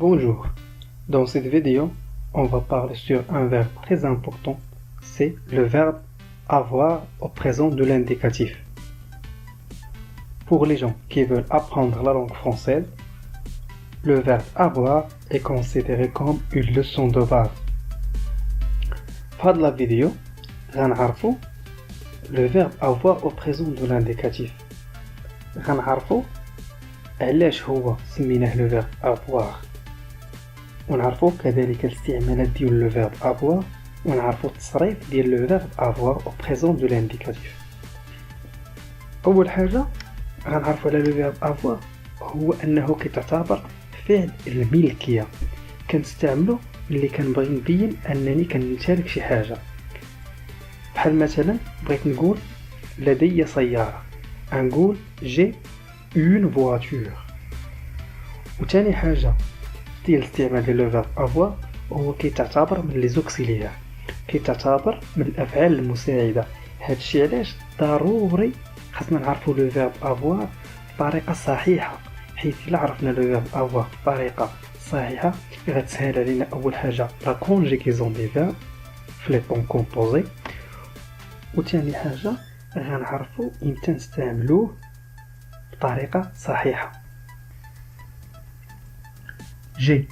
Bonjour, dans cette vidéo, on va parler sur un verbe très important, c'est le verbe avoir au présent de l'indicatif. Pour les gens qui veulent apprendre la langue française, le verbe avoir est considéré comme une leçon de base. Dans la vidéo, غنعرفوا le verbe avoir au présent de l'indicatif. غنعرفوا علاش هو سميناه le verbe avoir. ونعرفوا كذلك الاستعمالات ديال le verbe avoir ونعرفوا التصريف ديال le verbe avoir au présent de l'indicatif. أول حاجة غنعرفوا على le verbe avoir هو أنه كتعتبر فعل الملكية. كنستعملو ملي كنبغي نبين أنني كنمتلك شي حاجة. بحال مثلا بغيت نقول لدي سيارة، نقول j'ai une voiture. وثاني حاجة ديال الاستعمال ديال لو verbe avoir هو كيتعتبر من لي زوكسيليير، كيتعتبر من الافعال المساعده. هادشي علاش ضروري خاصنا نعرفوا لو verbe avoir بطريقه صحيحه، حيت الا عرفنا لو verbe avoir بطريقه صحيحه غتسهل علينا اول حاجه لا كونجيغيزون دي فيرب في لي طون كومبوزي، وثاني حاجه غنعرفوا امتى نستعملوه بطريقه صحيحه. جي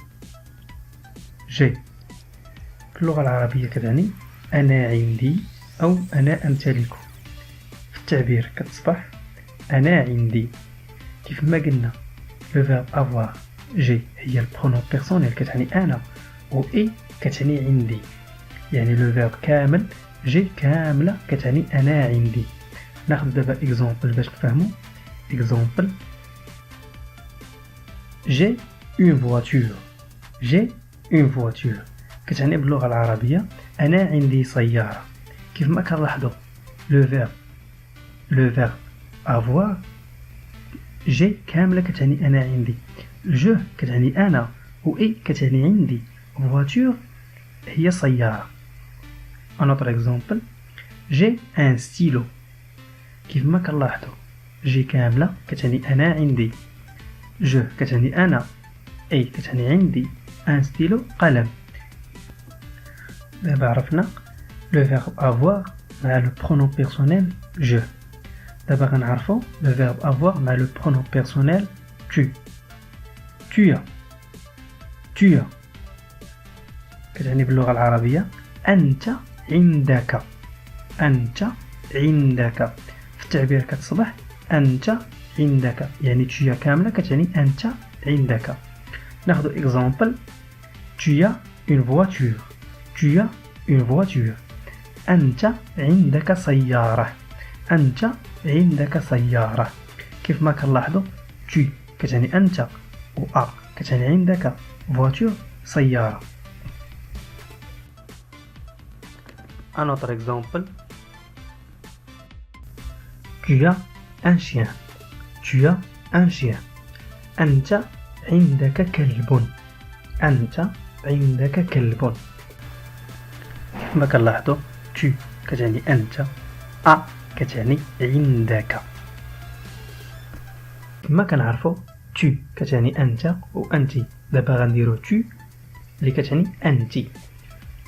في اللغة العربية كتعني أنا عندي أو أنا أمتلك. في التعبير كتصبح أنا عندي. كيف ما قلنا le verbe avoir جي هي البرونون بيرسونيل كتعني أنا، و إي كتعني عندي، يعني le verbe كامل جي كاملة كتعني أنا عندي. ناخذ دابا إكزومبل باش نفهمو. إكزومبل j'ai une voiture. j'ai une voiture كتعني باللغة العربية أنا عندي سيارة. كيف ما كنلاحظوا le verbe avoir j'ai كاملة كتعني أنا عندي، je كتعني أنا، و إي كتعني عندي، voiture هي سيارة. un autre exemple j'ai un stylo. كيف ما كنلاحظوا j'ai كاملة كتعني أنا عندي، je كتعني أنا، أي كتعني عندي، ان ستيلو قلم. دابا عرفنا لو verbe avoir مع لو برونون بيرسونيل je. دابا غنعرفو لو verbe avoir مع لو برونون بيرسونيل tu. tu as كتعني باللغة العربية أنت عندك. أنت عندك في التعبير كتصبح أنت عندك، يعني tu as كاملة كتعني أنت عندك. ناخذ exemple tu as une voiture. tu as une voiture أنت عندك سيارة. أنت عندك سيارة. كيف ما كنلاحظوا tu كتعني أنت، و a كتعني عندك، voiture سيارة. un autre exemple tu as un chien. tu as un chien أنت عندك كلب. أنت عندك كلب. كما كنلاحظوا tu كتعني أنت، a كتعني عندك. كما كنعرفوا tu كتعني أنت و أنت. دابا غنديرو tu اللي كتعني أنت.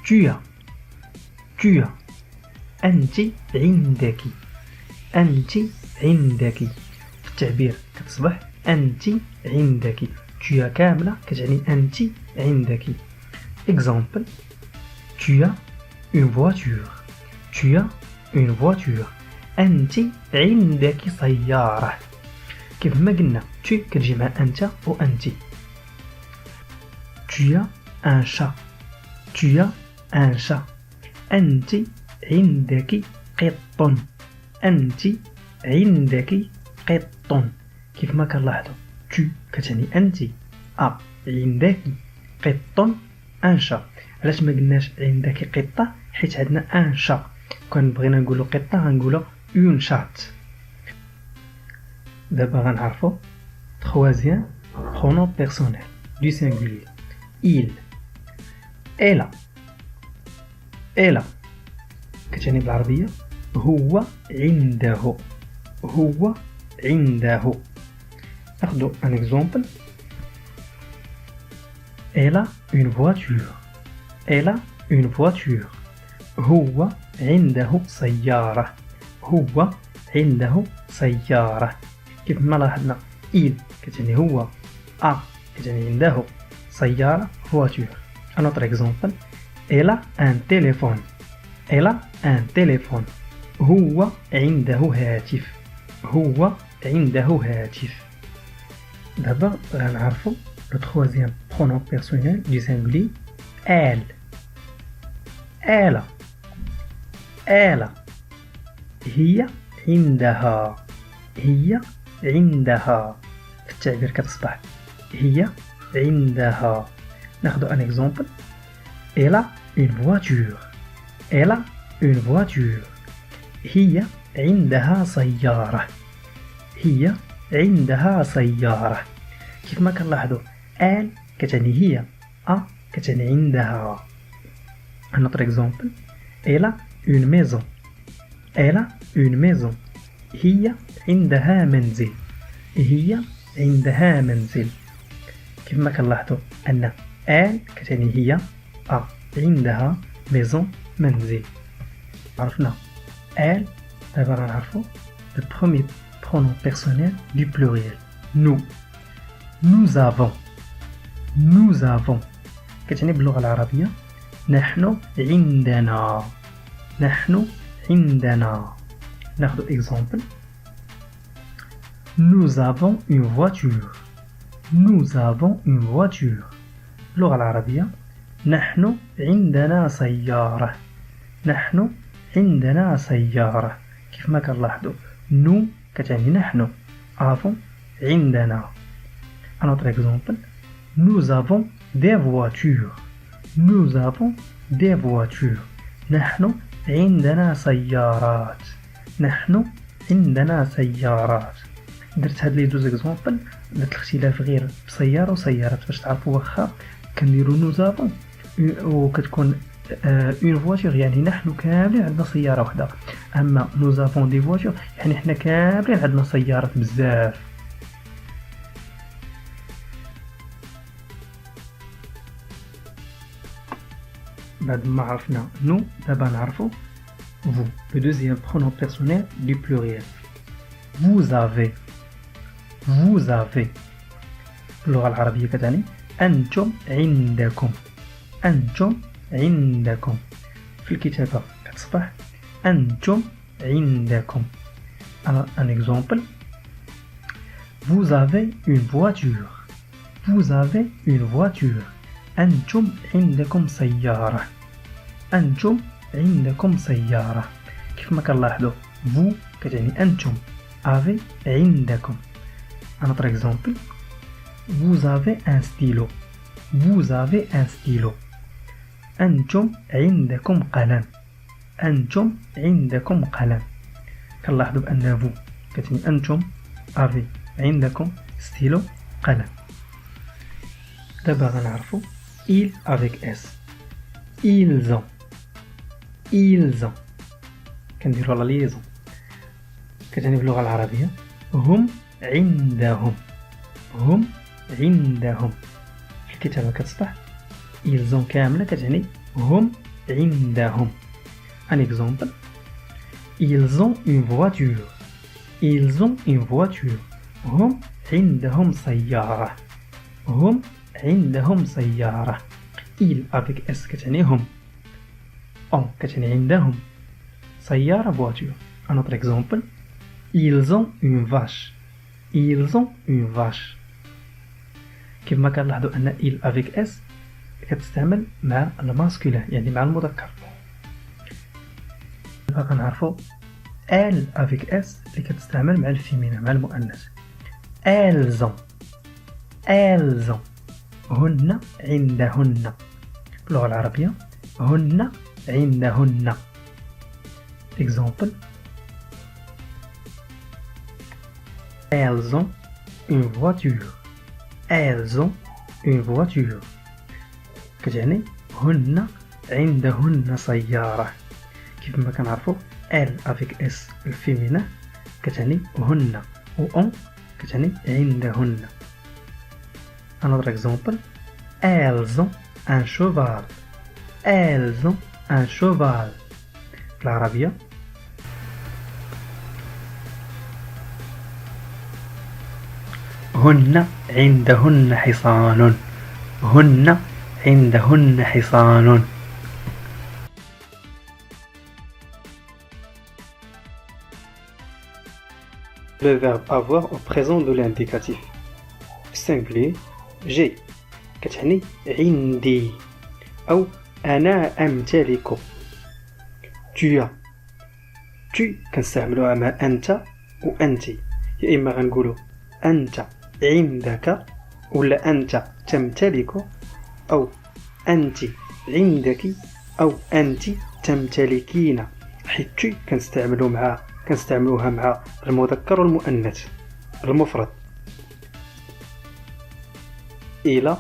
tu as أنت عندك. أنت عندك في التعبير كتصبح أنت عندك. tu as كاملة كتعني أنت عندك. exemple tu as une voiture. tu as une voiture أنت عندك سيارة. كيف ما قلنا tu كتجي مع أنت و أنت. tu as un chat. tu as un chat أنت عندك قط. أنت عندك قط. كيف ما كنلاحظوا tu كتعني أنت، a عندك، قط ان شا. علاش ما قلناش عندك قطة؟ حيت عندنا ان شا. كون بغينا نقولوا قطة غنقولوا اون شات. دابا غنعرفوا troisième pronom personnel du singulier il. elle كتعني بالعربية هو عنده. هو عنده. ناخذ ان اكزومبل Elle a une voiture. Elle a une voiture. هو عنده سيارة. هو عنده سيارة. كيف ما لاحظنا il كتعني هو، a كتعني عنده، سيارة voiture. Un autre exemple. Elle a un téléphone. Elle a un téléphone. هو عنده هاتف. هو عنده هاتف. دابا غنعرفو le troisième pronom personnel du singulier elle. Elle. Elle. هي عندها. هي عندها. في التعبير كتصبح هي عندها. ناخذ un exemple. Elle a une voiture. Elle a une voiture. هي عندها سيارة. هي عندها سيارة. كيف ما كنلاحظوا elle كتعني هي، a كتعني عندها. Un autre exemple. Elle a une maison. Elle a une maison. هي عندها منزل. هي عندها منزل. كيف ما كنلاحظوا أن elle كتعني هي، a عندها، maison منزل. عرفنا elle. دابا غنعرفوا le premier pronom personnel du pluriel. nous. Nous avons. Nous avons كتعني باللغة العربية نحن عندنا. نحن عندنا. ناخذ exemple. Nous avons une voiture. Nous avons une voiture. باللغة العربية نحن عندنا سيارة. نحن عندنا سيارة. كيف ما كنلاحظوا nous كتعني نحن، avons عندنا. Un autre exemple. Nous avons des voitures. Nous avons des voitures. نحن عندنا سيارات. نحن عندنا سيارات. درت هاد لي دوز اكزومبل، درت الاختلاف غير بسيارة وسيارات باش تعرفوا واخا كنديرو nous avons وكتكون une voiture يعني نحن كاملين عندنا سيارة واحدة، أما nous avons des voitures يعني حنا كاملين عندنا سيارات بزاف. بعد ما عرفنا nous دابا نعرفو vous. Le deuxième pronom personnel du pluriel. Vous avez. Vous avez. باللغة العربية كتعني أنتم عندكم. أنتم عندكم. في الكتابة كتصبح أنتم عندكم. Un exemple. Vous avez une voiture. Vous avez une voiture. أنتم عندكم سيارة. أنتم عندكم سيارة. كيف ما كنلاحظوا vous كتعني أنتم، avez عندكم. Un autre exemple. Vous avez un stylo. Vous avez un stylo. أنتم عندكم قلم. أنتم عندكم قلم. كنلاحظوا بأن vous كتعني أنتم، avez عندكم، stylo قلم. دابا غنعرفوا il avec s. Ils ont. Ils ont كنديروا لا ليزون كتعني باللغة العربية هم عندهم. هم عندهم. في الكتابة كتصبح ils ont كاملة كتعني هم عندهم. Un exemple. Ils ont une voiture. Ils ont une voiture. هم عندهم سيارة. هم عندهم سيارة. il avec s كتعني هم. on كتعني عندهم. سيارة voiture. Un autre exemple. Ils ont une vache. Ils ont une vache. كيف ما كنلاحظوا أن il avec s كتستعمل مع الماسكولين يعني مع المذكر. دابا كنعرفوا elle avec s اللي كتستعمل مع الفيمينا مع المؤنث. elles ont. elles ont. هن عندهن. باللغة العربية هن عندهن. Exemple. Elles ont une voiture. Elles ont une voiture. كتعني هن عندهن سيارة. كيف ما كنعرفوا elle avec s الفيمينا كتعني هن و on كتعني عندهن. Another example. elles ont un cheval. elles ont un cheval. في العربية هن عندهن حصان. هن عندهن حصان. Le verbe avoir au présent de l'indicatif. Singulier j'ai كتعني عندي أو أنا أمتلك. tu as كنستعملوها مع أنت وأنت، يا إما غنقولو أنت عندك ولا أنت تمتلك، أو أنت عندك أو أنت تمتلكين. حيت كنستعملوها مع المذكر والمؤنث المفرد. إلى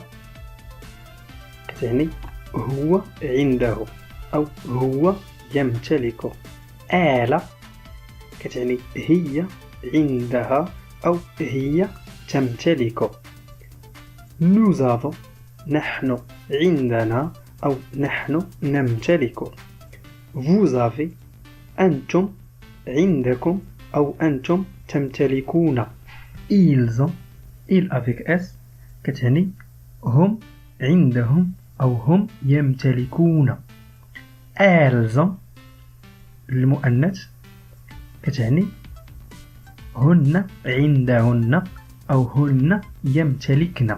كتعني هو عنده أو هو يمتلك. آلة كتعني هي عندها أو هي تمتلك. nous avons نحن عندنا أو نحن نمتلك. vous avez أنتم عندكم أو أنتم تمتلكون. ils ont ils avec s كتعني هم عندهم أو هم يمتلكون. elles ont المؤنث كتعني هن عندهن أو هن يمتلكن.